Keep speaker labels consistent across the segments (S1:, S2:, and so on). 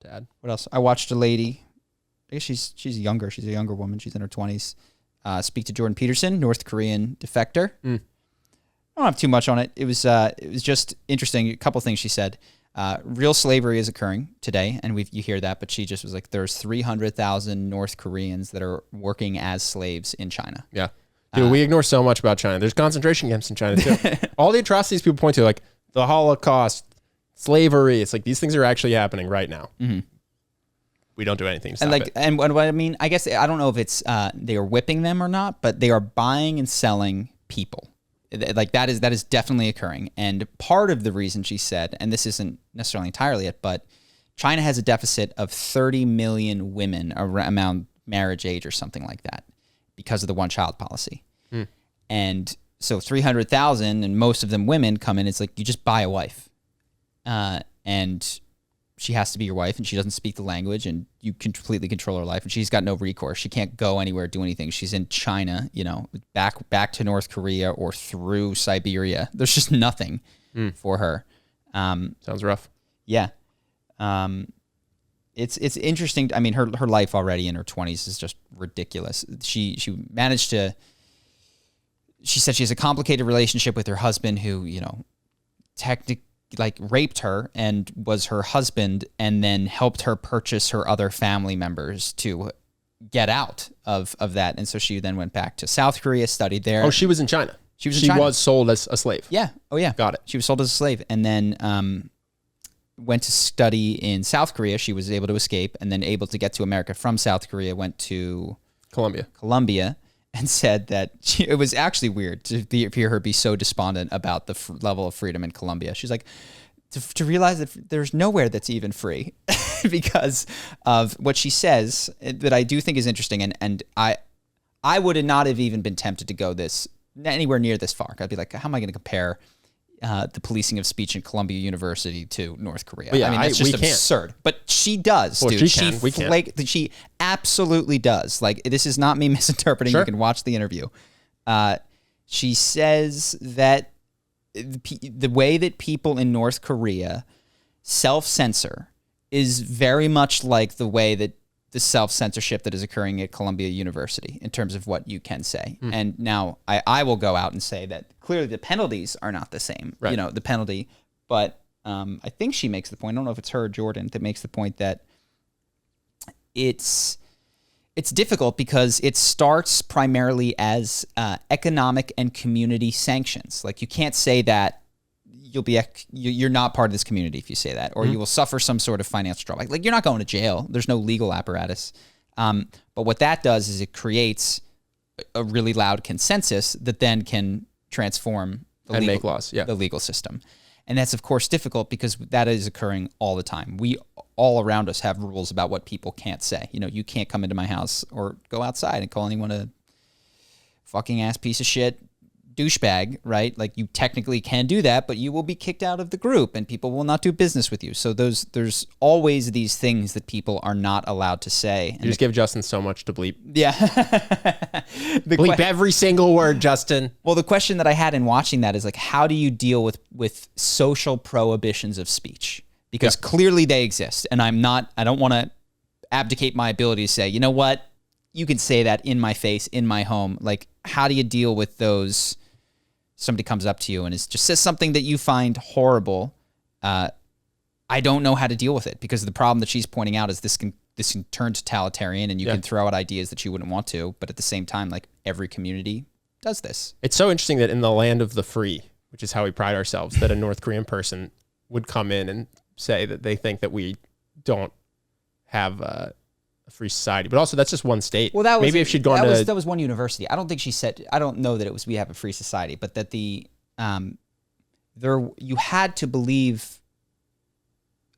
S1: to add.
S2: What else? I watched a lady. I guess she's younger. She's a younger woman. She's in her 20s. Speak to Jordan Peterson, North Korean defector. I don't have too much on it. It was just interesting. A couple things she said. Real slavery is occurring today, and you hear that, but she just was like, there's 300,000 North Koreans that are working as slaves in China.
S1: Yeah. Dude, we ignore so much about China. There's concentration camps in China, too. All the atrocities people point to, like the Holocaust, slavery, it's like these things are actually happening right now. Mm-hmm. We don't do anything to stop it.
S2: And what I mean, I guess, I don't know if it's they are whipping them or not, but they are buying and selling people. Like that is definitely occurring. And part of the reason she said, and this isn't necessarily entirely it, but China has a deficit of 30 million women around marriage age or something like that because of the one-child policy. And so 300,000, and most of them women, come in. It's like you just buy a wife, and she has to be your wife, and she doesn't speak the language, and you can completely control her life, and she's got no recourse. She can't go anywhere, do anything. She's in China, back to North Korea or through Siberia. There's just nothing for her.
S1: Sounds rough.
S2: Yeah. It's interesting. I mean, her life already in her 20s is just ridiculous. She managed to. She said she has a complicated relationship with her husband, who technically raped her and was her husband, and then helped her purchase her other family members to get out of that. And so she then went back to South Korea, studied there.
S1: Oh, she was in China.
S2: She was
S1: sold as a slave.
S2: Yeah. Oh, yeah.
S1: Got it.
S2: She was sold as a slave, and then went to study in South Korea. She was able to escape, and then able to get to America from South Korea, went to Colombia, and said that it was actually weird to hear her be so despondent about the level of freedom in Colombia. She's like, to realize that there's nowhere that's even free because of what she says, that I do think is interesting. And I would not have even been tempted to go anywhere near this far. I'd be like, how am I going to compare the policing of speech in Columbia University to North Korea?
S1: Yeah,
S2: I mean, that's just absurd. But she does, dude. She absolutely does. Like, this is not me misinterpreting. Sure. You can watch the interview. She says that the way that people in North Korea self-censor is very much like the way that the self-censorship that is occurring at Columbia University in terms of what you can say. And now I will go out and say that clearly the penalties are not the same,
S1: right.
S2: The penalty, but I think she makes the point, I don't know if it's her or Jordan, that makes the point that it's difficult because it starts primarily as economic and community sanctions. Like, you can't say that you're not part of this community if you say that, or you will suffer some sort of financial drawback. Like, you're not going to jail. There's no legal apparatus. But what that does is it creates a really loud consensus that then can transform
S1: make laws,
S2: the legal system. And that's, of course, difficult because that is occurring all the time. We all around us have rules about what people can't say. You can't come into my house or go outside and call anyone a fucking ass piece of shit douchebag, right? Like, you technically can do that, but you will be kicked out of the group and people will not do business with you. So there's always these things that people are not allowed to say.
S1: You just give Justin so much to bleep.
S2: Yeah.
S1: Bleep every single word, Justin.
S2: Well, the question that I had in watching that is, like, how do you deal with social prohibitions of speech? Because clearly they exist, and I don't want to abdicate my ability to say, you know what, you can say that in my face, in my home. Like, how do you deal with those? Somebody comes up to you and just says something that you find horrible. I don't know how to deal with it, because the problem that she's pointing out is this can turn totalitarian, and you can throw out ideas that you wouldn't want to. But at the same time, like, every community does this.
S1: It's so interesting that in the land of the free, which is how we pride ourselves, that a North Korean person would come in and say that they think that we don't have a free society. But also, that's just one state.
S2: Well, that was,
S1: maybe if she'd gone
S2: that was one university. I don't think she said, I don't know that it was we have a free society, but that you had to believe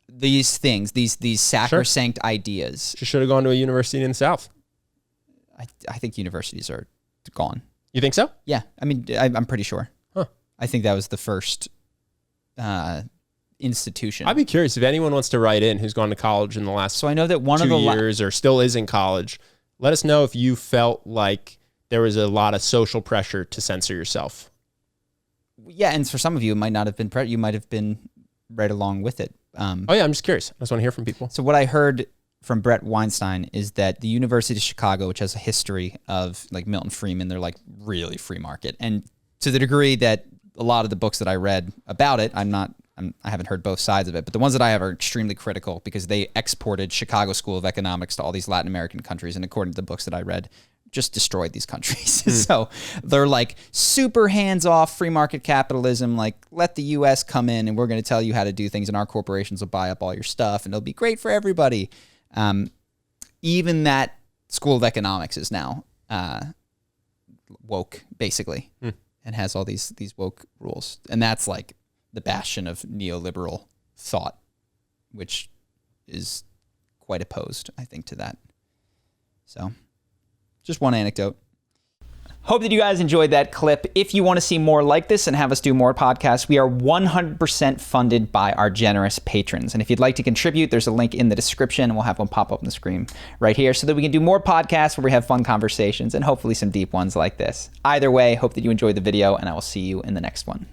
S2: these things, these sacrosanct ideas.
S1: She should have gone to a university in the South.
S2: I think universities are gone.
S1: You think so?
S2: Yeah. I mean, I'm pretty sure.
S1: Huh.
S2: I think that was the first institution.
S1: I'd be curious if anyone wants to write in who's gone to college in the last
S2: so I know that one
S1: 2
S2: of the
S1: years or still is in college. Let us know if you felt like there was a lot of social pressure to censor yourself.
S2: Yeah, and for some of you, it might not have been you might have been right along with it.
S1: Oh yeah, I'm just curious. I just want to hear from people.
S2: So what I heard from Brett Weinstein is that the University of Chicago, which has a history of like Milton Friedman, they're like really free market. And to the degree that a lot of the books that I read about it, I haven't heard both sides of it, but the ones that I have are extremely critical because they exported Chicago School of Economics to all these Latin American countries. And according to the books that I read, just destroyed these countries. So they're like super hands-off free market capitalism, like let the US come in and we're going to tell you how to do things and our corporations will buy up all your stuff and it'll be great for everybody. Even that School of Economics is now woke, basically, and has all these woke rules. And that's like the bastion of neoliberal thought, which is quite opposed, I think, to that. So just one anecdote. Hope that you guys enjoyed that clip. If you want to see more like this and have us do more podcasts, we are 100% funded by our generous patrons. And if you'd like to contribute, there's a link in the description, and we'll have one pop up on the screen right here so that we can do more podcasts where we have fun conversations and hopefully some deep ones like this. Either way, hope that you enjoyed the video, and I will see you in the next one.